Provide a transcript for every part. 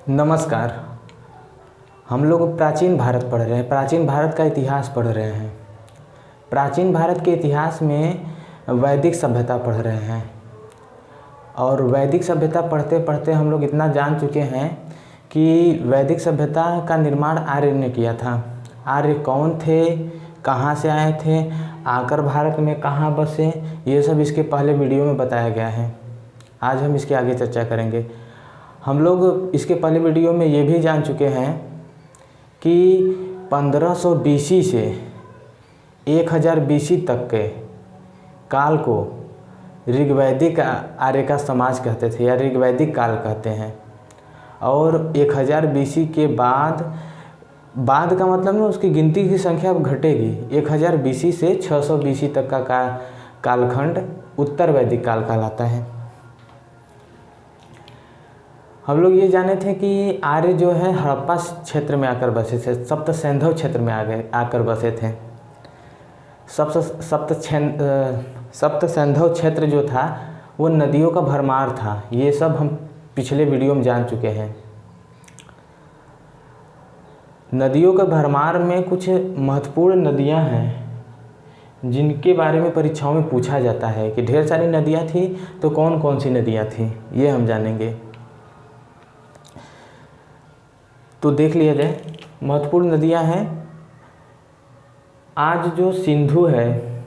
नमस्कार। हम लोग प्राचीन भारत पढ़ रहे हैं, प्राचीन भारत का इतिहास पढ़ रहे हैं। प्राचीन भारत के इतिहास में वैदिक सभ्यता पढ़ रहे हैं और वैदिक सभ्यता पढ़ते पढ़ते हम लोग इतना जान चुके हैं कि वैदिक सभ्यता का निर्माण आर्य ने किया था। आर्य कौन थे, कहाँ से आए थे, आकर भारत में कहाँ बसे, ये सब इसके पहले वीडियो में बताया गया है। आज हम इसके आगे चर्चा करेंगे। हम लोग इसके पहले वीडियो में ये भी जान चुके हैं कि 1500 BC से 1000 BC तक के काल को ऋग्वैदिक आर्य का समाज कहते थे या ऋग्वैदिक काल कहते हैं। और 1000 BC के बाद का मतलब ना उसकी गिनती की संख्या अब घटेगी। 1000 BC से 600 BC तक का कालखंड उत्तर वैदिक काल कहलाता है। हम लोग ये जाने थे कि आर्य जो है हड़प्पा क्षेत्र में आकर बसे थे, सप्त सिंधु क्षेत्र में आकर बसे थे। सप्त सिंधु क्षेत्र जो था वो नदियों का भरमार था। ये सब हम पिछले वीडियो में जान चुके हैं। नदियों के भरमार में कुछ महत्वपूर्ण नदियां हैं जिनके बारे में परीक्षाओं में पूछा जाता है कि ढेर सारी नदियां थी तो कौन कौन सी नदियां थी, ये हम जानेंगे। तो देख लिया जाए, महत्वपूर्ण नदियां हैं। आज जो सिंधु है,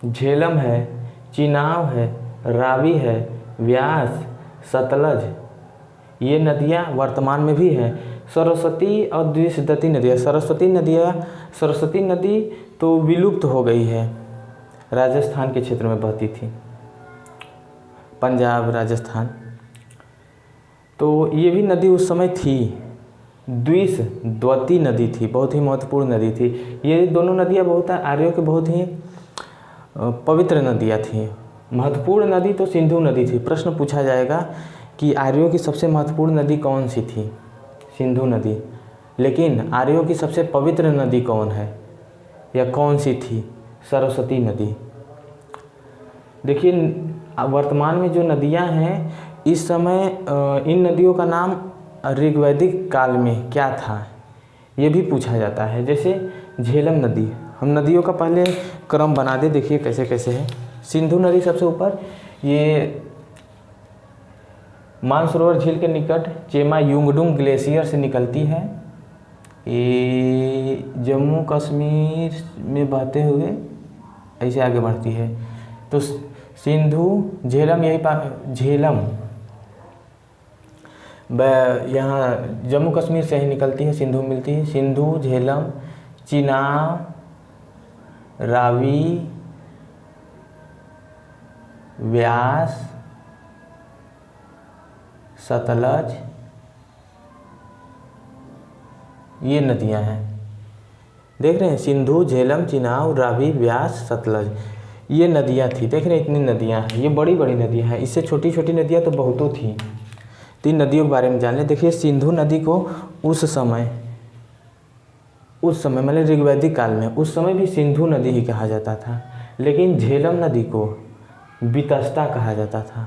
झेलम है, चिनाब है, रावी है, व्यास, सतलज, ये नदियां वर्तमान में भी हैं। सरस्वती और द्विशदती नदियाँ, सरस्वती नदी तो विलुप्त हो गई है, राजस्थान के क्षेत्र में बहती थी, पंजाब, राजस्थान। तो ये भी नदी उस समय थी। द्विशदती नदी थी, बहुत ही महत्वपूर्ण नदी थी। ये दोनों नदियाँ बहुत आर्यों के बहुत ही पवित्र नदियाँ थीं। महत्वपूर्ण नदी तो सिंधु नदी थी। प्रश्न पूछा जाएगा कि आर्यों की सबसे महत्वपूर्ण नदी कौन सी थी? सिंधु नदी। लेकिन आर्यों की सबसे पवित्र नदी कौन है या कौन सी थी? सरस्वती नदी। देखिए, वर्तमान में जो नदियाँ हैं इस समय इन नदियों का नाम ऋग्वैदिक काल में क्या था ये भी पूछा जाता है। जैसे झेलम नदी, हम नदियों का पहले क्रम बना दे, देखिए कैसे कैसे है। सिंधु नदी सबसे ऊपर, ये मानसरोवर झील के निकट चेमा युंगडुंग ग्लेशियर से निकलती है। ये जम्मू कश्मीर में बहते हुए ऐसे आगे बढ़ती है। तो सिंधु, झेलम, झेलम यहाँ जम्मू कश्मीर से ही निकलती है, सिंधु मिलती है। सिंधु, झेलम, चिनाब, रावी, व्यास, सतलज, ये नदियां हैं। देख रहे हैं, सिंधु, झेलम, चिनाब, रावी, व्यास, सतलज, ये नदियां थी। देख रहे हैं, इतनी नदियां हैं। ये बड़ी बड़ी नदियां हैं। इससे छोटी छोटी नदियां तो बहुतों थी। तीन नदियों के बारे में जान लें। देखिए, सिंधु नदी को उस समय मतलब ऋग्वैदिक काल में उस समय भी सिंधु नदी ही कहा जाता था। लेकिन झेलम नदी को वितस्ता कहा जाता था।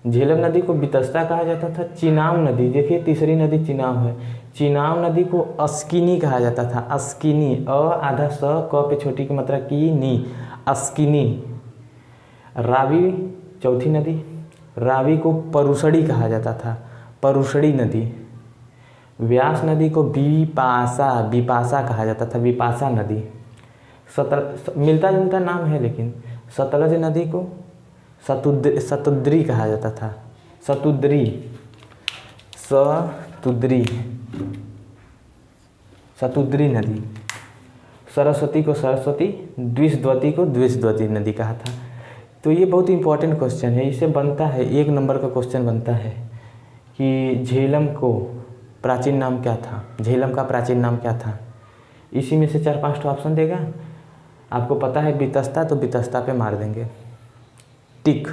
झेलम नदी को वितस्ता कहा जाता था। चिनाब नदी, देखिए तीसरी नदी चिनाब है। चिनाब नदी को अस्किनी कहा जाता था। अस्किनी, आधा स क पे छोटी की मात्रा की नी, अस्किनी। रावी, चौथी नदी, रावी को परुषड़ी कहा जाता था, परुषड़ी नदी। व्यास नदी को विपाशा कहा जाता था, विपाशा नदी। मिलता जुलता नाम है, लेकिन सतलज नदी को सतुद्री कहा जाता था। सतुद्री नदी। सरस्वती को सरस्वती, द्विशदती को द्विशदती नदी कहा था। तो ये बहुत इंपॉर्टेंट क्वेश्चन है। इससे बनता है 1 नंबर का क्वेश्चन बनता है कि झेलम को प्राचीन नाम क्या था, झेलम का प्राचीन नाम क्या था। इसी में से 4-5 ऑप्शन देगा। आपको पता है वितस्ता, तो वितस्ता पे मार देंगे टिक।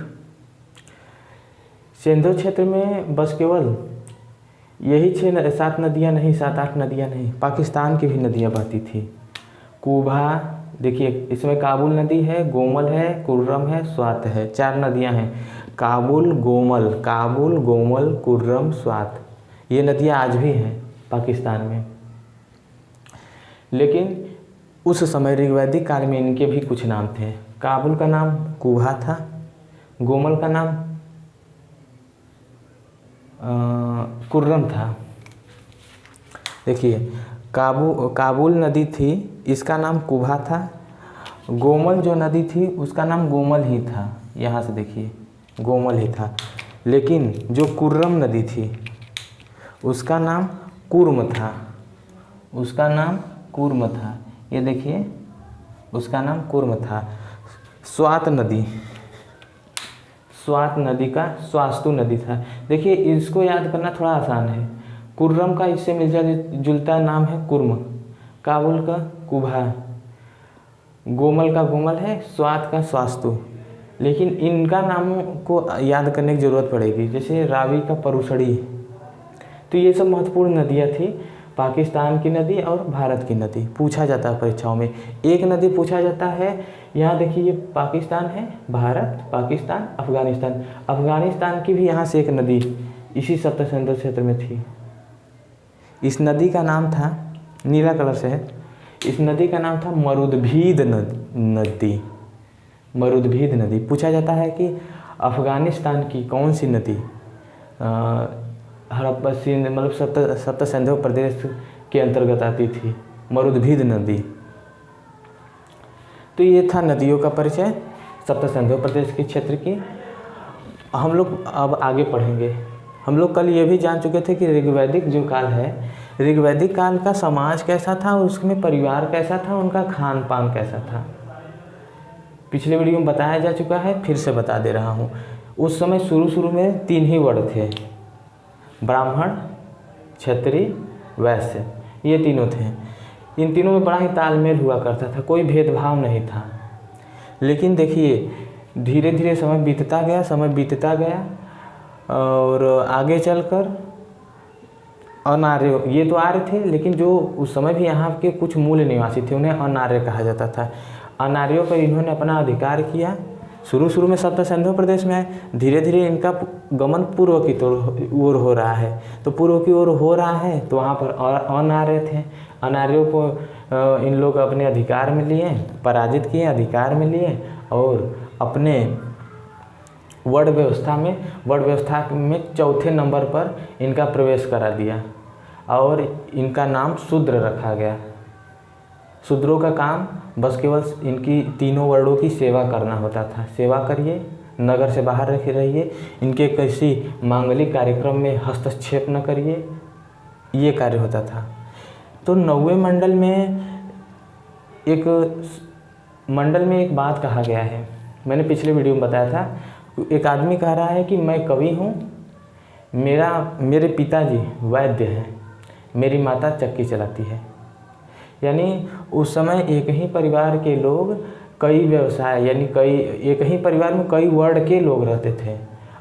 सिंधु क्षेत्र में बस केवल यही 6-7 नदियाँ नहीं, 7-8 नदियाँ नहीं, पाकिस्तान की भी नदियाँ बहती थी। कुभा, देखिए इसमें काबुल नदी है, गोमल है, कुर्रम है, स्वात है, 4 नदियां हैं। काबुल, गोमल, कुर्रम, स्वात, ये नदियाँ आज भी हैं पाकिस्तान में। लेकिन उस समय ऋग्वैदिक काल में इनके भी कुछ नाम थे। काबुल का नाम कुभा था, गोमल का नाम कुर्रम था। देखिए, काबुल नदी थी, इसका नाम कुभा था। गोमल जो नदी थी उसका नाम गोमल ही था, यहाँ से देखिए गोमल ही था। लेकिन जो कुर्रम नदी थी उसका नाम कुर्म था, ये देखिए उसका नाम कुर्म था। स्वात नदी का स्वास्तु नदी था। देखिए, इसको याद करना थोड़ा आसान है। कुर्रम का इससे मिलता जुलता नाम है कुर्म, काबुल का कुभा, गोमल का गोमल है, स्वात का स्वास्तु। लेकिन इनका नाम को याद करने की ज़रूरत पड़ेगी, जैसे रावी का परुसड़ी। तो ये सब महत्वपूर्ण नदियाँ थी, पाकिस्तान की नदी और भारत की नदी। पूछा जाता है परीक्षाओं में, एक नदी पूछा जाता है। यहाँ देखिए, ये पाकिस्तान है, भारत, पाकिस्तान, अफ़गानिस्तान की भी यहाँ से एक नदी इसी सप्त सिंधु क्षेत्र में थी। इस नदी का नाम था, नीला कलर से है, इस नदी का नाम था मरुदभीद नदी। पूछा जाता है कि अफ़गानिस्तान की कौन सी नदी हड़प्पा सिंध मतलब सप्त सिंधु प्रदेश के अंतर्गत आती थी, मरुदभीद नदी। तो ये था नदियों का परिचय सप्त सिंधु प्रदेश के क्षेत्र की। हम लोग अब आगे पढ़ेंगे। हम लोग कल ये भी जान चुके थे कि ऋग्वैदिक जो काल है, ऋग्वैदिक काल का समाज कैसा था, उसमें परिवार कैसा था, उनका खान पान कैसा था। पिछले वीडियो में बताया जा चुका है, फिर से बता दे रहा हूँ। उस समय शुरू में 3 ही वर्ण थे, ब्राह्मण, क्षत्रिय, वैश्य, ये तीनों थे। इन तीनों में बड़ा ही तालमेल हुआ करता था, कोई भेदभाव नहीं था। लेकिन देखिए, धीरे धीरे समय बीतता गया और आगे चलकर अनार्य, ये तो आर्य थे, लेकिन जो उस समय भी यहाँ के कुछ मूल निवासी थे उन्हें अनार्य कहा जाता था। अनार्यों पर इन्होंने अपना अधिकार किया। शुरू में सप्त सिंधु प्रदेश में आए, धीरे धीरे इनका गमन पूर्व की ओर हो रहा है। तो पूर्व की ओर हो रहा है तो वहाँ पर अनार्य थे। अनार्यों को इन लोग अपने अधिकार में लिए, पराजित किए, अधिकार में लिए और अपने वर्ण व्यवस्था में चौथे नंबर पर इनका प्रवेश करा दिया और इनका नाम शूद्र रखा गया। शूद्रों का काम बस केवल इनकी तीनों वर्णों की सेवा करना होता था। सेवा करिए, नगर से बाहर रहिए, इनके किसी मांगलिक कार्यक्रम में हस्तक्षेप न करिए, ये कार्य होता था। तो 9वें मंडल में एक बात कहा गया है, मैंने पिछले वीडियो में बताया था। एक आदमी कह रहा है कि मैं कवि हूँ, मेरे पिताजी वैद्य हैं, मेरी माता चक्की चलाती है। यानी उस समय एक ही परिवार के लोग कई व्यवसाय, यानी एक ही परिवार में कई वर्ण के लोग रहते थे।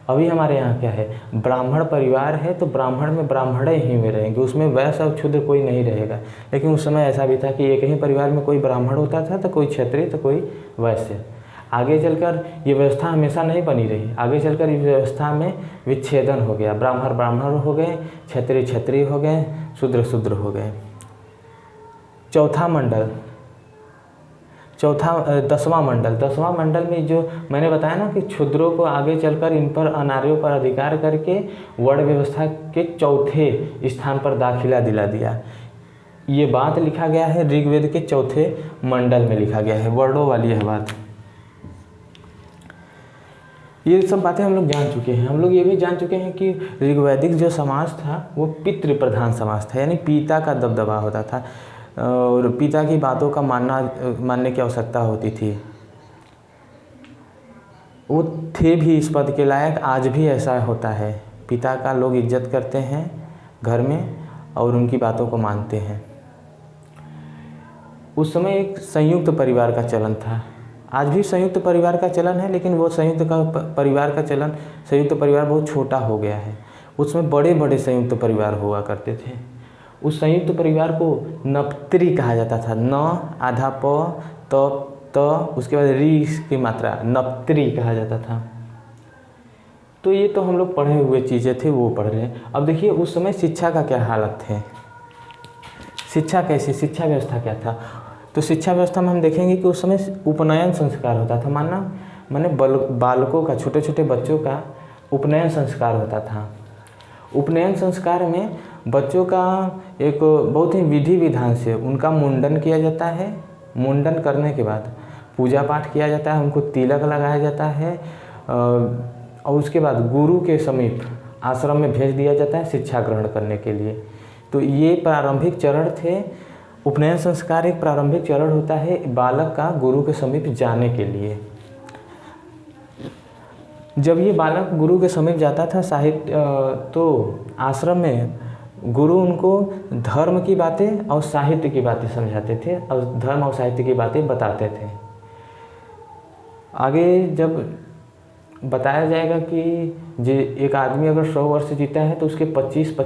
अभी हमारे यहाँ क्या है, ब्राह्मण परिवार है तो ब्राह्मण में ब्राह्मण ही में रहेंगे, उसमें वैश्य और क्षुद्र कोई नहीं रहेगा। लेकिन उस समय ऐसा भी था कि एक ही परिवार में कोई ब्राह्मण होता था तो कोई क्षत्रिय तो कोई वैश्य। आगे चलकर ये व्यवस्था हमेशा नहीं बनी रही, आगे चलकर इस व्यवस्था में विच्छेदन हो गया। ब्राह्मण हो गए, क्षत्रिय हो गए, शूद्र हो गए। 10वां मंडल में जो मैंने बताया ना कि क्षुद्रों को आगे चलकर इन पर अनार्यों पर अधिकार करके वर्ण व्यवस्था के चौथे स्थान पर दाखिला दिला दिया। ये बात लिखा गया है ऋग्वेद के 4थे मंडल में लिखा गया है, वर्णों वाली है बात। ये सब बातें हम लोग जान चुके हैं। हम लोग ये भी जान चुके हैं कि ऋग्वैदिक जो समाज था वो पितृ प्रधान समाज था, यानी पिता का दबदबा होता था और पिता की बातों का मानने की आवश्यकता होती थी। वो थे भी इस पद के लायक, आज भी ऐसा होता है। पिता का लोग इज्जत करते हैं घर में और उनकी बातों को मानते हैं। उस समय एक संयुक्त परिवार का चलन था, आज भी संयुक्त परिवार का चलन है, लेकिन वो संयुक्त परिवार बहुत छोटा हो गया है। उसमें बड़े बड़े संयुक्त परिवार हुआ करते थे। उस संयुक्त परिवार को नप्त्री कहा जाता था। न आधा प त उसके बाद री की मात्रा, नप्त्री कहा जाता था। तो ये तो हम लोग पढ़े हुए चीज़ें थे, वो पढ़ रहे हैं। अब देखिए उस समय शिक्षा का क्या हालत थे, शिक्षा कैसी, शिक्षा व्यवस्था क्या था। तो शिक्षा व्यवस्था में हम देखेंगे कि उस समय उपनयन संस्कार होता था, माने बालकों का, छोटे छोटे बच्चों का उपनयन संस्कार होता था। उपनयन संस्कार में बच्चों का एक बहुत ही विधि विधान से उनका मुंडन किया जाता है। मुंडन करने के बाद पूजा पाठ किया जाता है, उनको तिलक लगाया जाता है और उसके बाद गुरु के समीप आश्रम में भेज दिया जाता है शिक्षा ग्रहण करने के लिए। तो ये प्रारंभिक चरण थे। उपनयन संस्कार एक प्रारंभिक चरण होता है बालक का गुरु के समीप जाने के लिए। जब ये बालक गुरु के समीप जाता था तो आश्रम में गुरु उनको धर्म की बातें और साहित्य की बातें समझाते थे और धर्म और साहित्य की बातें बताते थे। आगे जब बताया जाएगा कि एक आदमी अगर 100 वर्ष जीता है तो उसके 25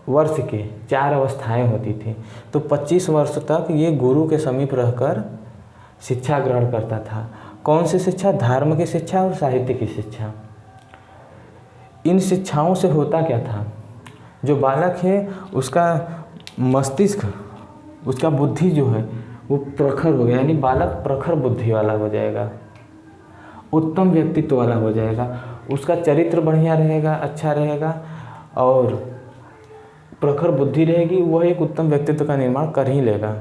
वर्ष के 4 अवस्थाएं होती थी। तो 25 वर्ष तक ये गुरु के समीप रहकर शिक्षा ग्रहण करता था। कौन सी शिक्षा? धर्म की शिक्षा और साहित्य की शिक्षा। इन शिक्षाओं से होता क्या था, जो बालक है उसका मस्तिष्क, उसका बुद्धि जो है वो प्रखर हो गया, यानी बालक प्रखर बुद्धि वाला हो जाएगा, उत्तम व्यक्तित्व वाला हो जाएगा, उसका चरित्र बढ़िया रहेगा, अच्छा रहेगा और प्रखर बुद्धि रहेगी, वह एक उत्तम व्यक्तित्व का निर्माण कर ही लेगा।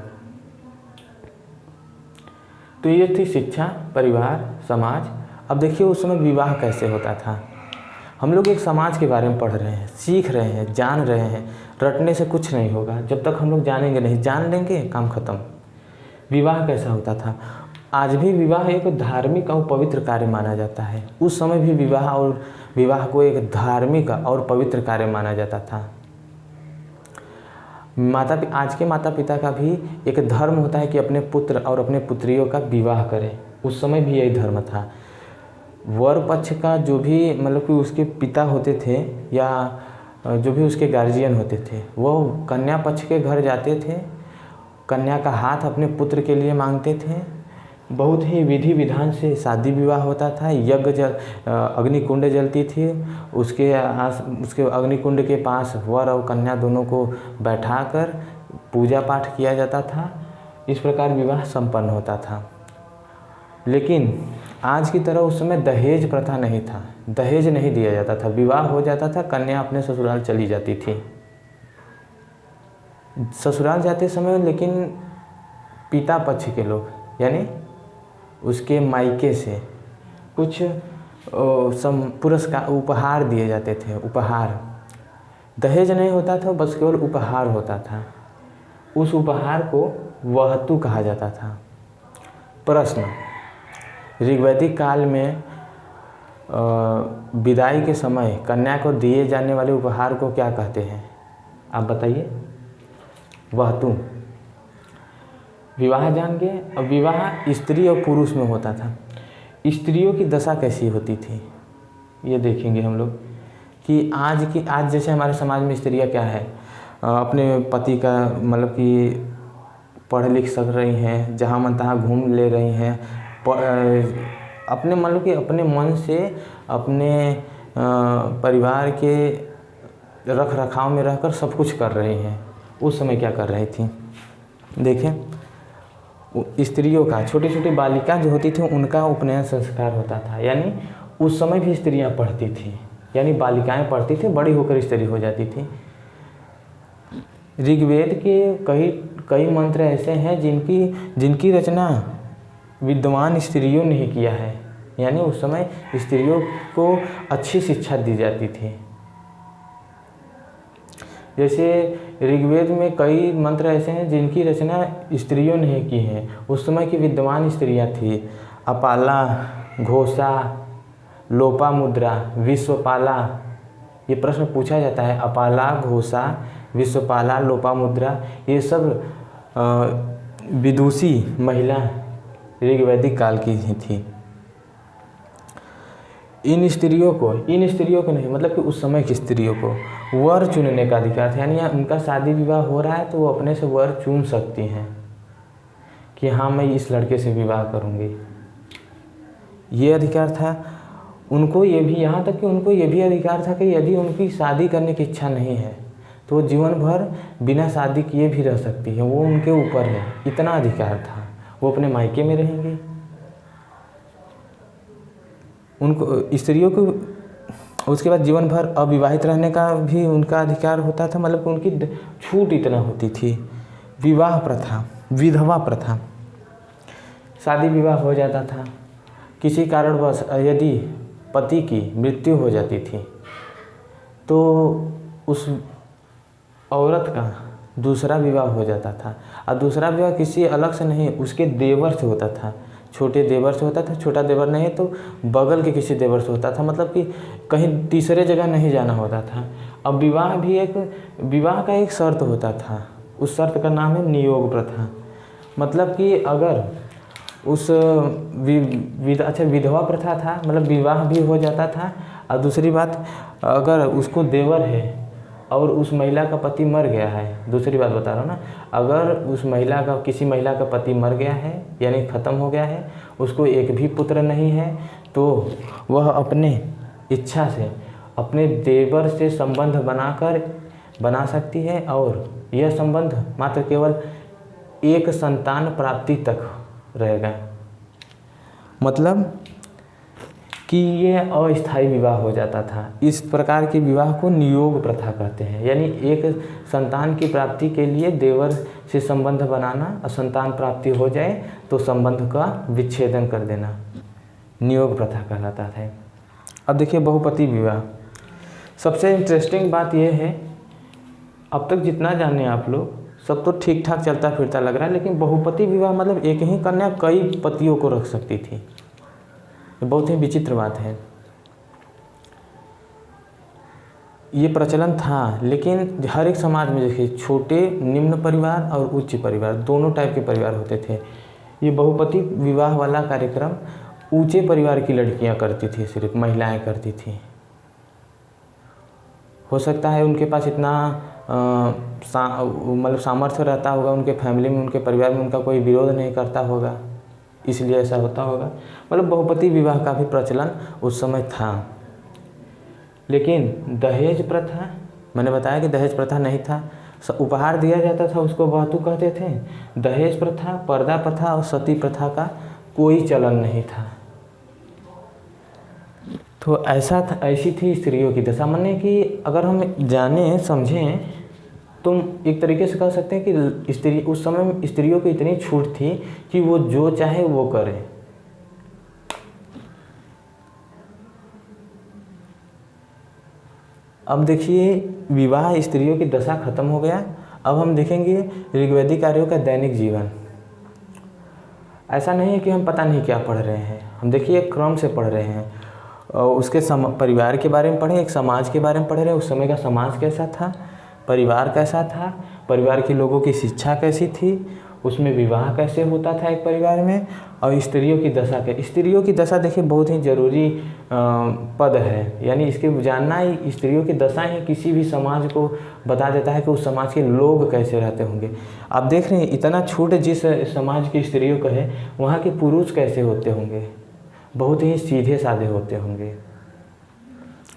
तो ये थी शिक्षा, परिवार, समाज। अब देखिए उस समय विवाह कैसे होता था। हम लोग एक समाज के बारे में पढ़ रहे हैं, सीख रहे हैं, जान रहे हैं। रटने से कुछ नहीं होगा, जब तक हम लोग जानेंगे नहीं, जान लेंगे काम खत्म। विवाह कैसा होता था? आज भी विवाह एक धार्मिक और पवित्र कार्य माना जाता है। उस समय भी विवाह को एक धार्मिक और पवित्र कार्य माना जाता था। आज के माता पिता का भी एक धर्म होता है कि अपने पुत्र और अपने पुत्रियों का विवाह करें। उस समय भी यही धर्म था। वर पक्ष का जो भी मतलब कि उसके पिता होते थे या जो भी उसके गार्जियन होते थे, वो कन्या पक्ष के घर जाते थे, कन्या का हाथ अपने पुत्र के लिए मांगते थे। बहुत ही विधि विधान से शादी विवाह होता था। अग्निकुंड जलती थी, उसके अग्निकुंड के पास वर और कन्या दोनों को बैठाकर पूजा पाठ किया जाता था। इस प्रकार विवाह संपन्न होता था। लेकिन आज की तरह उस समय दहेज प्रथा नहीं था, दहेज नहीं दिया जाता था। विवाह हो जाता था, कन्या अपने ससुराल चली जाती थी। ससुराल जाते समय लेकिन पिता पक्ष के लोग यानी उसके मायके से कुछ पुरस्कार उपहार दिए जाते थे। उपहार, दहेज नहीं होता था, बस केवल उपहार होता था। उस उपहार को वहतु कहा जाता था। प्रश्न, ऋग्वैदिक काल में विदाई के समय कन्या को दिए जाने वाले उपहार को क्या कहते हैं? आप बताइए। वहतु। विवाह जान गए। अब विवाह स्त्री और पुरुष में होता था। स्त्रियों की दशा कैसी होती थी ये देखेंगे हम लोग कि आज जैसे हमारे समाज में स्त्रियां क्या है, अपने पति का मतलब कि पढ़ लिख सक रही हैं, जहाँ मन तहाँ घूम ले रही हैं, अपने मतलब कि अपने मन से अपने परिवार के रख रखाव में रहकर सब कुछ कर रही हैं। उस समय क्या कर रही थी? देखें, स्त्रियों का, छोटी छोटी बालिका जो होती थी उनका उपनयन संस्कार होता था। यानी उस समय भी स्त्रियां पढ़ती थी, यानी बालिकाएं पढ़ती थी, बड़ी होकर स्त्री हो जाती थी। ऋग्वेद के कई मंत्र ऐसे हैं जिनकी रचना विद्वान स्त्रियों ने ही किया है। यानी उस समय स्त्रियों को अच्छी शिक्षा दी जाती थी। जैसे ऋग्वेद में कई मंत्र ऐसे हैं जिनकी रचना स्त्रियों ने ही की है। उस समय की विद्वान स्त्रियां थी अपाला, घोषा, लोपामुद्रा, विश्वपाला। ये प्रश्न पूछा जाता है। अपाला, घोषा, विश्वपाला, लोपामुद्रा, ये सब विदुषी महिला ऋग्वैदिक काल की ही थी। इन स्त्रियों को नहीं, मतलब कि उस समय की स्त्रियों को वर चुनने का अधिकार था। यानी उनका शादी विवाह हो रहा है तो वो अपने से वर चुन सकती हैं कि हाँ मैं इस लड़के से विवाह करूँगी। ये अधिकार था। उनको ये भी, यहाँ तक कि उनको ये भी अधिकार था कि यदि उनकी शादी करने की इच्छा नहीं है तो वो जीवन भर बिना शादी किए भी रह सकती है, वो उनके ऊपर है, इतना अधिकार था। वो अपने मायके में रहेंगी। उनको स्त्रियों को उसके बाद जीवन भर अविवाहित रहने का भी उनका अधिकार होता था, मतलब कि उनकी छूट इतना होती थी। विवाह प्रथा, विधवा प्रथा, शादी विवाह हो जाता था, किसी कारणवश यदि पति की मृत्यु हो जाती थी तो उस औरत का दूसरा विवाह हो जाता था। और दूसरा विवाह किसी अलग से नहीं, उसके देवर से होता था, छोटे देवर से होता था। छोटा देवर नहीं तो बगल के किसी देवर से होता था, मतलब कि कहीं तीसरे जगह नहीं जाना होता था। अब विवाह भी विवाह का एक शर्त होता था, उस शर्त का नाम है नियोग प्रथा। मतलब कि अगर उस विधवा प्रथा था, मतलब विवाह भी हो जाता था। और दूसरी बात, अगर उसको देवर है और उस महिला का पति मर गया है, दूसरी बात बता रहा हूँ ना, अगर उस महिला का, किसी महिला का पति मर गया है यानी ख़त्म हो गया है, उसको एक भी पुत्र नहीं है, तो वह अपने इच्छा से अपने देवर से संबंध बना सकती है। और यह संबंध मात्र केवल एक संतान प्राप्ति तक रहेगा। मतलब कि ये अस्थायी विवाह हो जाता था। इस प्रकार के विवाह को नियोग प्रथा कहते हैं, यानी एक संतान की प्राप्ति के लिए देवर से संबंध बनाना, और संतान प्राप्ति हो जाए तो संबंध का विच्छेदन कर देना, नियोग प्रथा कहलाता है। अब देखिए बहुपति विवाह। सबसे इंटरेस्टिंग बात यह है, अब तक जितना जाने आप लोग सब तो ठीक ठाक चलता फिरता लग रहा है, लेकिन बहुपति विवाह मतलब एक ही कन्या कई पतियों को रख सकती थी। बहुत ही विचित्र बात है। ये प्रचलन था, लेकिन हर एक समाज में देखिए छोटे निम्न परिवार और उच्च परिवार, दोनों टाइप के परिवार होते थे। ये बहुपति विवाह वाला कार्यक्रम ऊंचे परिवार की लड़कियां करती थी, सिर्फ महिलाएं करती थी। हो सकता है उनके पास इतना मतलब सामर्थ्य रहता होगा, उनके फैमिली में, उनके परिवार में उनका कोई विरोध नहीं करता होगा, इसलिए ऐसा होता होगा। मतलब बहुपति विवाह का भी प्रचलन उस समय था। लेकिन दहेज प्रथा, मैंने बताया कि दहेज प्रथा नहीं था, उपहार दिया जाता था, उसको बहतू कहते थे। दहेज प्रथा, पर्दा प्रथा और सती प्रथा का कोई चलन नहीं था। तो ऐसी थी स्त्रियों की दशा। माने कि अगर हम जाने समझें तो एक तरीके से कह सकते हैं कि स्त्री, उस समय में स्त्रियों को इतनी छूट थी कि वो जो चाहे वो करे। अब देखिए विवाह स्त्रियों की दशा खत्म हो गया। अब हम देखेंगे ऋग्वैदिक आर्यों का दैनिक जीवन। ऐसा नहीं है कि हम पता नहीं क्या पढ़ रहे हैं, हम देखिए एक क्रम से पढ़ रहे हैं। और उसके परिवार के बारे में पढ़ें, एक समाज के बारे में पढ़ रहे हैं। उस समय का समाज कैसा था, परिवार कैसा था, परिवार के लोगों की शिक्षा कैसी थी, उसमें विवाह कैसे होता था एक परिवार में, और स्त्रियों की दशा स्त्रियों की दशा देखिए बहुत ही ज़रूरी पद है। यानी इसके जानना ही, स्त्रियों की दशा ही किसी भी समाज को बता देता है कि उस समाज के लोग कैसे रहते होंगे। आप देख रहे हैं इतना छूट जिस समाज की स्त्रियों को है, वहाँ के पुरुष कैसे होते होंगे, बहुत ही सीधे साधे होते होंगे।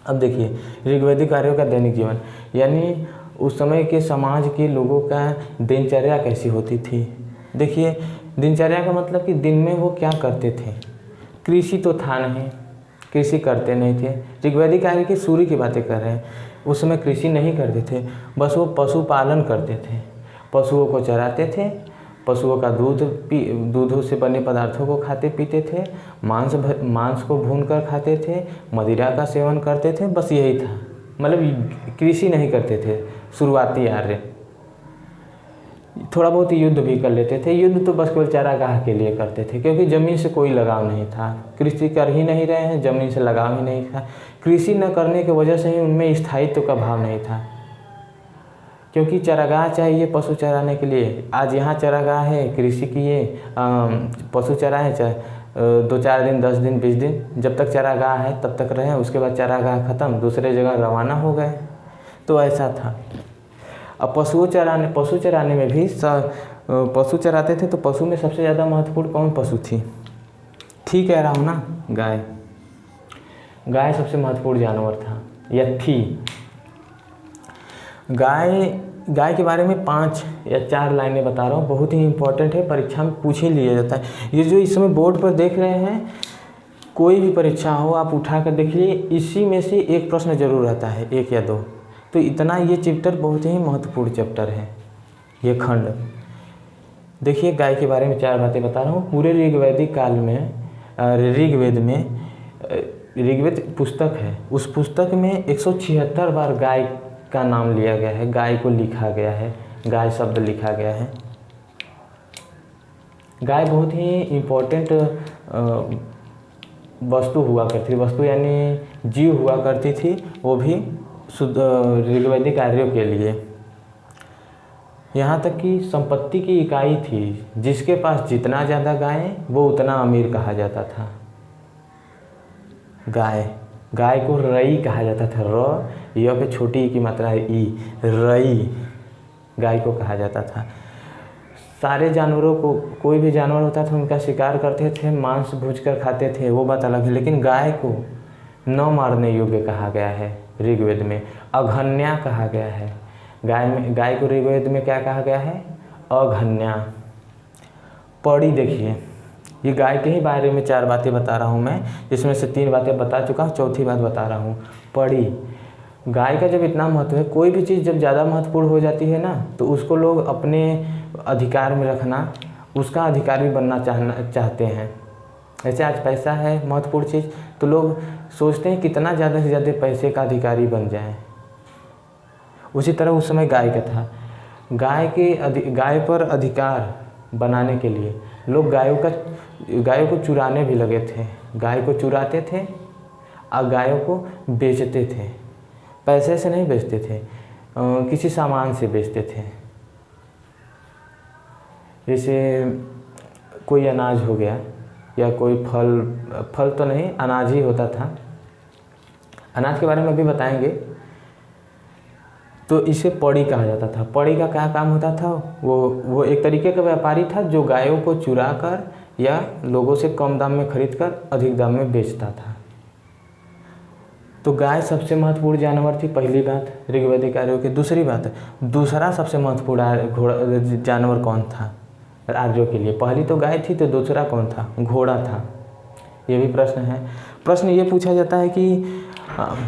अब देखिए ऋग्वैदिक आर्यों का दैनिक जीवन, यानी उस समय के समाज के लोगों का दिनचर्या कैसी होती थी। देखिए दिनचर्या का मतलब कि दिन में वो क्या करते थे। कृषि तो था नहीं, कृषि करते नहीं थे। ऋग्वैदिक आर्य की सूर्य की बातें कर रहे हैं, उस समय कृषि नहीं करते थे, बस वो पशुपालन करते थे। पशुओं को चराते थे, पशुओं का दूध से बने पदार्थों को खाते पीते थे, मांस को भूनकर खाते थे, मदिरा का सेवन करते थे, बस यही था। मतलब कृषि नहीं करते थे शुरुआती आर्य। थोड़ा बहुत युद्ध भी कर लेते थे, युद्ध तो बस केवल चारागाह के लिए करते थे, क्योंकि ज़मीन से कोई लगाव नहीं था। कृषि कर ही नहीं रहे हैं, ज़मीन से लगाव ही नहीं था। कृषि न करने की वजह से ही उनमें स्थायित्व का भाव नहीं था, क्योंकि चारागाह चाहिए पशु चराने के लिए। आज यहाँ चारागाह है, कृषि किए, पशु चराएं, चाहे 2-4 दिन, 10 दिन, 20 दिन, जब तक चारागाह है तब तक रहे, उसके बाद चारागाह ख़त्म, दूसरे जगह रवाना हो गए। तो ऐसा था। अब पशु चराने में भी पशु चराते थे, तो पशु में सबसे ज़्यादा महत्वपूर्ण कौन पशु थी? थी कह रहा हूँ ना, गाय। गाय सबसे महत्वपूर्ण जानवर था या थी। गाय के बारे में 5 या 4 लाइनें बता रहा हूँ, बहुत ही इंपॉर्टेंट है, परीक्षा में पूछ ही लिया जाता है। ये जो इस समय बोर्ड पर देख रहे हैं, कोई भी परीक्षा हो आप उठा कर देखिए, इसी में से एक प्रश्न जरूर रहता है, 1 या 2। तो इतना ये चैप्टर बहुत ही महत्वपूर्ण चैप्टर है, ये खंड। देखिए गाय के बारे में 4 बातें बता रहा हूँ। पूरे ऋग्वैदिक काल में ऋग्वेद पुस्तक है, उस पुस्तक में 176 बार गाय का नाम लिया गया है, गाय को लिखा गया है, गाय शब्द लिखा गया है। गाय बहुत ही इम्पोर्टेंट वस्तु हुआ करती, वस्तु यानी जीव हुआ करती थी, वो भी शुद्ध ऋग्वैदिक कार्यों के लिए। यहाँ तक कि संपत्ति की इकाई थी, जिसके पास जितना ज़्यादा गाय वो उतना अमीर कहा जाता था। गाय को रई कहा जाता था, र य पे छोटी ई की मात्रा है ई, रई गाय को कहा जाता था। सारे जानवरों को, कोई भी जानवर होता था उनका शिकार करते थे, मांस भूज कर खाते थे, वो बात अलग है, लेकिन गाय को न मारने योग्य कहा गया है ऋग्वेद में, अघन्या कहा गया है। गाय को ऋग्वेद में क्या कहा गया है? अघन्या। पड़ी देखिए, ये गाय के ही बारे में 4 बातें बता रहा हूँ मैं, जिसमें से 3 बातें बता चुका हूँ, चौथी बात बता रहा हूँ। पड़ी, गाय का जब इतना महत्व है, कोई भी चीज़ जब ज़्यादा महत्वपूर्ण हो जाती है ना, तो उसको लोग अपने अधिकार में रखना, उसका अधिकारी बनना चाहते हैं। जैसे आज पैसा है महत्वपूर्ण चीज़, तो लोग सोचते हैं कितना ज़्यादा से ज़्यादा पैसे का अधिकारी बन जाएं। उसी तरह उस समय गाय का था। गाय पर अधिकार बनाने के लिए लोग गायों को चुराने भी लगे थे। गाय को चुराते थे और गायों को बेचते थे। पैसे से नहीं बेचते थे, किसी सामान से बेचते थे। जैसे कोई अनाज हो गया या कोई फल तो नहीं, अनाज ही होता था। अनाज के बारे में अभी बताएंगे। तो इसे पड़ी कहा जाता था। पड़ी का क्या काम होता था? वो एक तरीके का व्यापारी था जो गायों को चुरा कर या लोगों से कम दाम में खरीद कर अधिक दाम में बेचता था। तो गाय सबसे महत्वपूर्ण जानवर थी, पहली बात ऋग्वैदिक आर्यों की। दूसरी बात, दूसरा सबसे महत्वपूर्ण जानवर कौन था आर्यों के लिए? पहली तो गाय थी, तो दूसरा कौन था? घोड़ा था। ये भी प्रश्न है। प्रश्न ये पूछा जाता है कि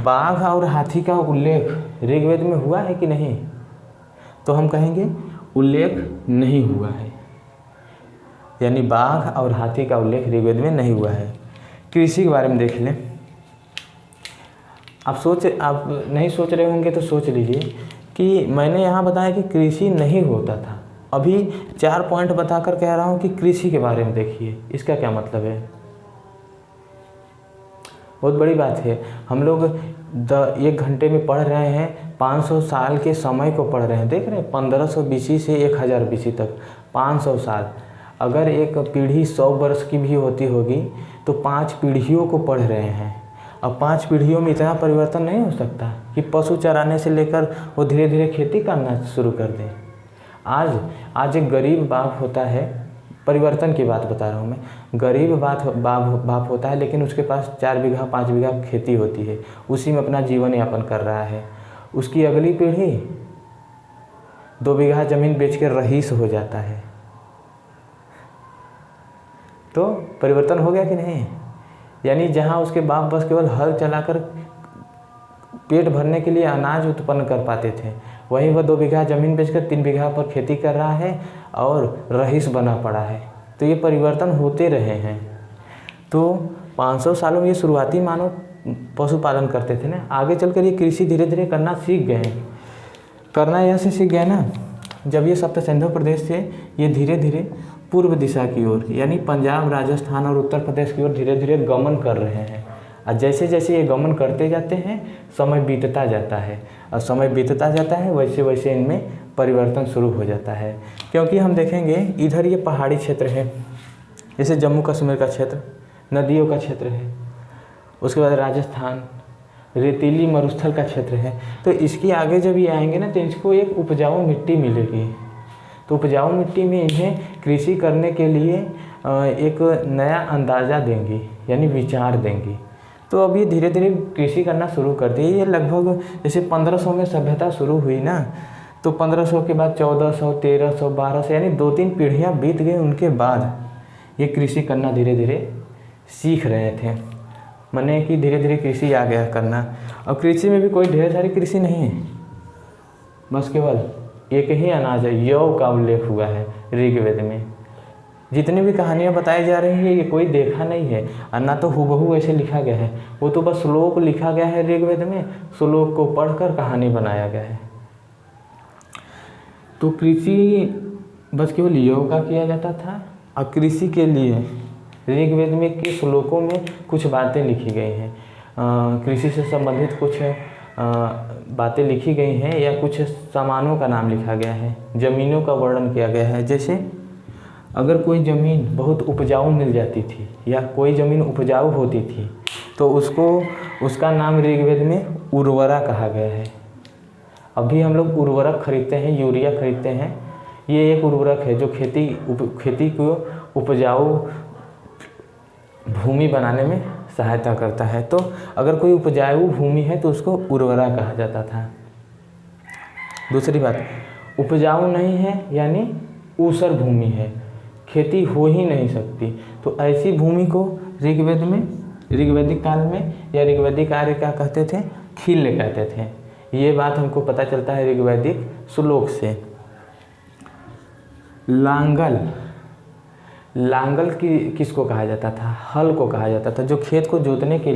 बाघ और हाथी का उल्लेख ऋग्वेद में हुआ है कि नहीं? तो हम कहेंगे उल्लेख नहीं हुआ है, यानी बाघ और हाथी का उल्लेख ऋग्वेद में नहीं हुआ है। कृषि के बारे में देख लें। आप नहीं सोच रहे होंगे तो सोच लीजिए कि मैंने यहाँ बताया कि कृषि नहीं होता था। अभी 4 पॉइंट बताकर कह रहा हूँ कि कृषि के बारे में देखिए, इसका क्या मतलब है? बहुत बड़ी बात है। हम लोग 1 घंटे में पढ़ रहे हैं, 500 साल के समय को पढ़ रहे हैं। देख रहे हैं 1500 BC से 1000 BC तक 500 साल। अगर एक पीढ़ी 100 वर्ष की भी होती होगी तो 5 पीढ़ियों को पढ़ रहे हैं। अब 5 पीढ़ियों में इतना परिवर्तन नहीं हो सकता कि पशु चराने से लेकर वो धीरे धीरे खेती करना शुरू कर दें। आज एक गरीब बाप होता है, परिवर्तन की बात बता रहा हूँ मैं। गरीब बाप होता है, लेकिन उसके पास 4 बीघा 5 बीघा खेती होती है, उसी में अपना जीवन यापन कर रहा है। उसकी अगली पीढ़ी 2 बीघा ज़मीन बेच के रईस हो जाता है। तो परिवर्तन हो गया कि नहीं? यानी जहाँ उसके बाप बस केवल हल चलाकर पेट भरने के लिए अनाज उत्पन्न कर पाते थे, वहीं वह 2 बीघा ज़मीन बेचकर 3 बीघा पर खेती कर रहा है और रईस बना पड़ा है। तो ये परिवर्तन होते रहे हैं। तो 500 सालों में ये शुरुआती मानव पशुपालन करते थे ना, आगे चलकर ये कृषि धीरे धीरे करना सीख गए। करना ऐसे सीख गए ना, जब ये सप्त सिंधु प्रदेश से ये धीरे धीरे पूर्व दिशा की ओर, यानी पंजाब, राजस्थान और उत्तर प्रदेश की ओर धीरे धीरे गमन कर रहे हैं। और जैसे जैसे ये गमन करते जाते हैं, समय बीतता जाता है, और समय बीतता जाता है वैसे वैसे इनमें परिवर्तन शुरू हो जाता है। क्योंकि हम देखेंगे इधर ये पहाड़ी क्षेत्र है, जैसे जम्मू कश्मीर का क्षेत्र नदियों का क्षेत्र है, उसके बाद राजस्थान रेतीली मरुस्थल का क्षेत्र है। तो इसके आगे जब ये आएंगे ना, तो इसको एक उपजाऊ मिट्टी मिलेगी। तो उपजाऊ मिट्टी में इन्हें कृषि करने के लिए एक नया अंदाज़ा देंगी, यानी विचार देंगी। तो अब ये धीरे धीरे कृषि करना शुरू कर दी। ये लगभग जैसे 1500 में सभ्यता शुरू हुई ना, तो 1500 के बाद 1400, 1300, 1200, यानी 2-3 पीढ़ियाँ बीत गई। उनके बाद ये कृषि करना धीरे धीरे सीख रहे थे, माने कि धीरे धीरे कृषि आ गया करना। और कृषि में भी कोई ढेर सारी कृषि नहीं है, बस केवल एक ही अनाज है, यौ का उल्लेख हुआ है ऋग्वेद में। जितनी भी कहानियाँ बताई जा रही हैं ये कोई देखा नहीं है, और ना तो हूबहू ऐसे लिखा गया है, वो तो बस श्लोक लिखा गया है ऋग्वेद में, श्लोक को पढ़कर कहानी बनाया गया है। तो कृषि बस केवल यौ का किया जाता था। और कृषि के लिए ऋग्वेद में के श्लोकों में कुछ बातें लिखी गई हैं, कृषि से संबंधित कुछ बातें लिखी गई हैं, या कुछ सामानों का नाम लिखा गया है, ज़मीनों का वर्णन किया गया है। जैसे अगर कोई ज़मीन बहुत उपजाऊ मिल जाती थी या कोई ज़मीन उपजाऊ होती थी तो उसका नाम ऋग्वेद में उर्वरा कहा गया है। अभी हम लोग उर्वरक खरीदते हैं, यूरिया खरीदते हैं, ये एक उर्वरक है जो खेती को उपजाऊ भूमि बनाने में सहायता करता है। तो अगर कोई उपजाऊ भूमि है तो उसको उर्वरा कहा जाता था। दूसरी बात, उपजाऊ नहीं है यानी ऊसर भूमि है, खेती हो ही नहीं सकती, तो ऐसी भूमि को ऋग्वेद में, ऋग्वैदिक काल में या ऋग्वैदिक आर्य क्या कहते थे, खिल्य कहते थे। ये बात हमको पता चलता है ऋग्वैदिक श्लोक से। लांगल किसको कहा जाता था, हल को कहा जाता था, जो खेत को जोतने के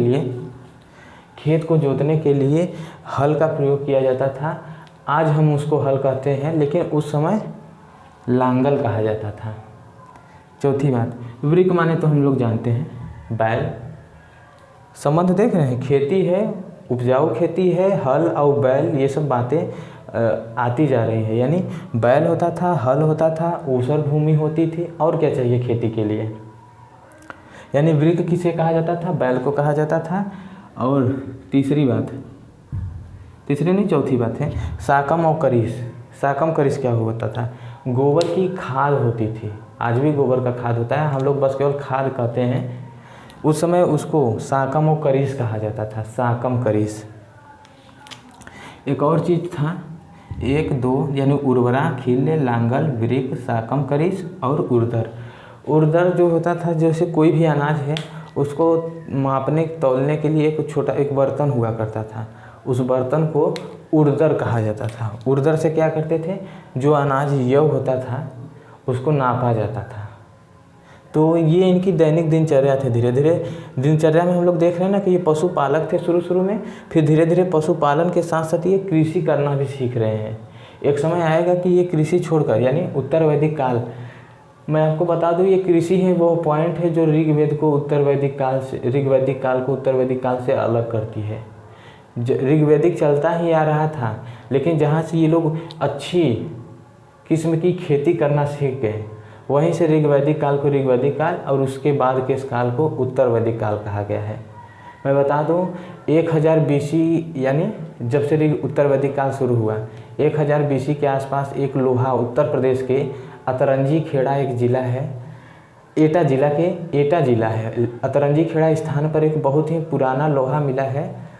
लिए हल का प्रयोग किया जाता था। आज हम उसको हल कहते हैं, लेकिन उस समय लांगल कहा जाता था। चौथी बात, वृक माने तो हम लोग जानते हैं बैल। संबंध देख रहे हैं, खेती है, उपजाऊ खेती है, हल और बैल, ये सब बातें आती जा रही है। यानी बैल होता था, हल होता था, ऊसर भूमि होती थी, और क्या चाहिए खेती के लिए। यानी वृक किसे कहा जाता था, बैल को कहा जाता था। और चौथी बात है साकम और करीस। साकम करीस क्या होता था, गोबर की खाद होती थी, आज भी गोबर का खाद होता है, हम लोग बस केवल खाद कहते हैं। उस समय उसको साकम और करीस कहा जाता था, साकम करीस। एक और चीज़ था, 1 2 यानी उर्वरा, खिल्य, लांगल, वृक, साकम करीस और उर्दर। उर्दर जो होता था, जैसे कोई भी अनाज है उसको मापने तौलने के लिए एक बर्तन हुआ करता था, उस बर्तन को उर्दर कहा जाता था। उर्दर से क्या करते थे, जो अनाज यव होता था उसको नापा जाता था। तो ये इनकी दैनिक दिनचर्या थे। धीरे धीरे दिनचर्या में हम लोग देख रहे हैं ना कि ये पशुपालक थे शुरू में, फिर धीरे धीरे पशुपालन के साथ साथ ये कृषि करना भी सीख रहे हैं। एक समय आएगा कि ये कृषि छोड़कर, यानी उत्तर वैदिक काल, मैं आपको बता दूं ये कृषि है वो पॉइंट है जो ऋग्वैदिक काल को उत्तर वैदिक काल से अलग करती है। ऋग्वैदिक चलता ही आ रहा था, लेकिन जहाँ से ये लोग अच्छी किस्म की खेती करना सीख गए, वहीं से ऋग्वैदिक काल को ऋग्वैदिक काल और उसके बाद के इस काल को उत्तर वैदिक काल कहा गया है। मैं बता दूं 1000 BC, यानी जब से उत्तर वैदिक काल शुरू हुआ, 1000 BC के आसपास एक लोहा, उत्तर प्रदेश के अतरंजी खेड़ा एक ज़िला है, एटा जिला है, अतरंजी खेड़ा स्थान पर एक बहुत ही पुराना लोहा मिला है।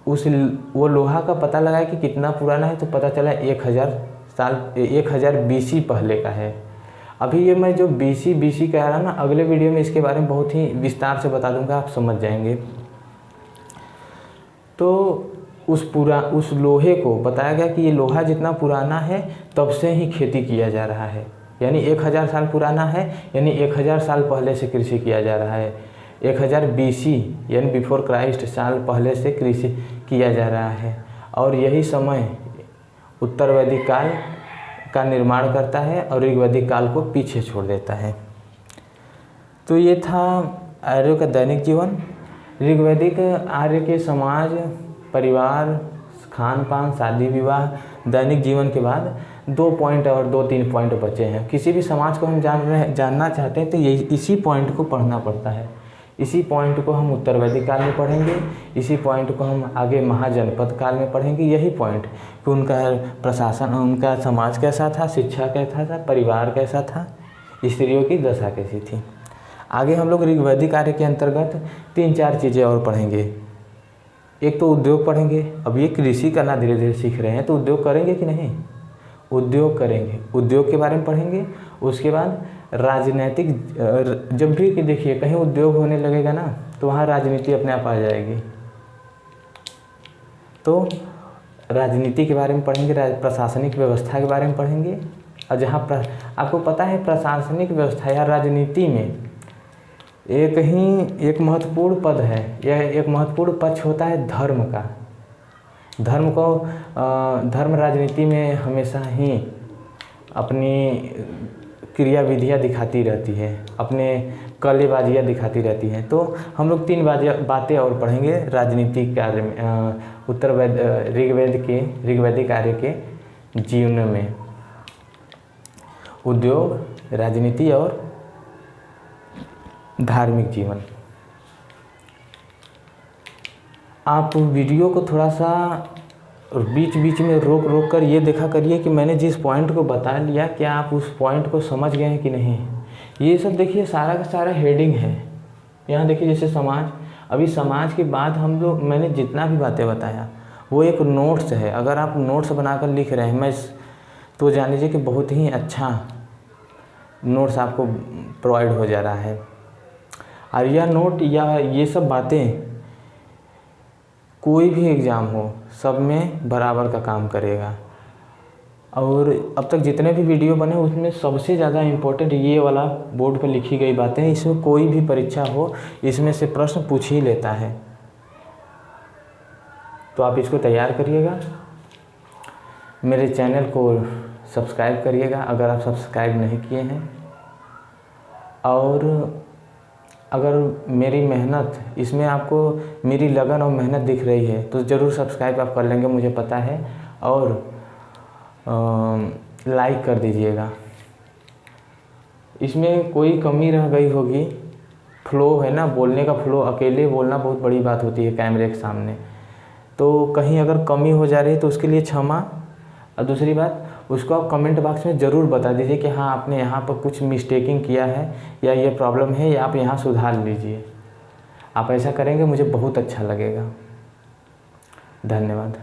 वो लोहा का पता लगाया कि कितना पुराना है, तो पता चला 1000 BC पहले का है। अभी ये मैं जो BC कह रहा ना, अगले वीडियो में इसके बारे में बहुत ही विस्तार से बता दूंगा, आप समझ जाएंगे। तो उस लोहे को बताया गया कि ये लोहा जितना पुराना है तब से ही खेती किया जा रहा है, यानी 1000 साल पुराना है, यानी 1000 साल पहले से कृषि किया जा रहा है। 1000 BC यानी बिफोर क्राइस्ट साल पहले से कृषि किया जा रहा है, और यही समय उत्तर वैदिक काल का निर्माण करता है और ऋग्वैदिक काल को पीछे छोड़ देता है। तो ये था आर्यों का दैनिक जीवन। ऋग्वैदिक आर्य के समाज, परिवार, खान पान, शादी विवाह, दैनिक जीवन के बाद 2-3 पॉइंट बचे हैं। किसी भी समाज को हम जानना चाहते हैं तो इसी पॉइंट को पढ़ना पड़ता है। इसी पॉइंट को हम उत्तर वैदिक काल में पढ़ेंगे, इसी पॉइंट को हम आगे महाजनपद काल में पढ़ेंगे। यही पॉइंट कि उनका प्रशासन, उनका समाज कैसा था, शिक्षा कैसा था, परिवार कैसा था, स्त्रियों की दशा कैसी थी। आगे हम लोग ऋग्वैदिक आर्य के अंतर्गत 3-4 चीज़ें और पढ़ेंगे। एक तो उद्योग पढ़ेंगे। अब ये कृषि करना धीरे धीरे सीख रहे हैं तो उद्योग करेंगे कि नहीं? उद्योग करेंगे, उद्योग के बारे में पढ़ेंगे। उसके बाद राजनीतिक, जब भी कि देखिए कहीं उद्योग होने लगेगा ना तो वहाँ राजनीति अपने आप आ जाएगी। तो राजनीति के बारे में पढ़ेंगे, प्रशासनिक व्यवस्था के बारे में पढ़ेंगे। और जहाँ आपको पता है प्रशासनिक व्यवस्था या राजनीति में एक महत्वपूर्ण पद है या एक महत्वपूर्ण पक्ष होता है धर्म का। धर्म राजनीति में हमेशा ही अपनी क्रियाविधियाँ दिखाती रहती है, अपने कलेबाजियाँ दिखाती रहती हैं। तो हम लोग 3 बातें और पढ़ेंगे राजनीतिक कार्य में, ऋग्वैदिक आर्य के जीवन में। उद्योग, राजनीति और धार्मिक जीवन। आप वीडियो को थोड़ा सा बीच बीच में रोक रोक कर ये देखा करिए कि मैंने जिस पॉइंट को बता लिया क्या आप उस पॉइंट को समझ गए हैं कि नहीं। ये सब देखिए सारा का सारा हेडिंग है। यहाँ देखिए जैसे समाज, अभी समाज के बाद हम लोग, मैंने जितना भी बातें बताया वो एक नोट्स है। अगर आप नोट्स बनाकर लिख रहे हैं तो जान लीजिए कि बहुत ही अच्छा नोट्स आपको प्रोवाइड हो जा रहा है। और यह नोट या ये सब बातें कोई भी एग्ज़ाम हो सब में बराबर का काम करेगा। और अब तक जितने भी वीडियो बने उसमें सबसे ज़्यादा इम्पोर्टेंट ये वाला बोर्ड पर लिखी गई बातें, इसमें कोई भी परीक्षा हो इसमें से प्रश्न पूछ ही लेता है। तो आप इसको तैयार करिएगा। मेरे चैनल को सब्सक्राइब करिएगा अगर आप सब्सक्राइब नहीं किए हैं। और अगर मेरी मेहनत इसमें आपको मेरी लगन और मेहनत दिख रही है तो ज़रूर सब्सक्राइब आप कर लेंगे, मुझे पता है। और लाइक कर दीजिएगा। इसमें कोई कमी रह गई होगी, फ्लो है ना, बोलने का फ्लो, अकेले बोलना बहुत बड़ी बात होती है कैमरे के सामने। तो कहीं अगर कमी हो जा रही है तो उसके लिए क्षमा। और दूसरी बात, उसको आप कमेंट बॉक्स में ज़रूर बता दीजिए कि हाँ आपने यहाँ पर कुछ मिस्टेकिंग किया है या ये प्रॉब्लम है या आप यहाँ सुधार लीजिए। आप ऐसा करेंगे मुझे बहुत अच्छा लगेगा। धन्यवाद।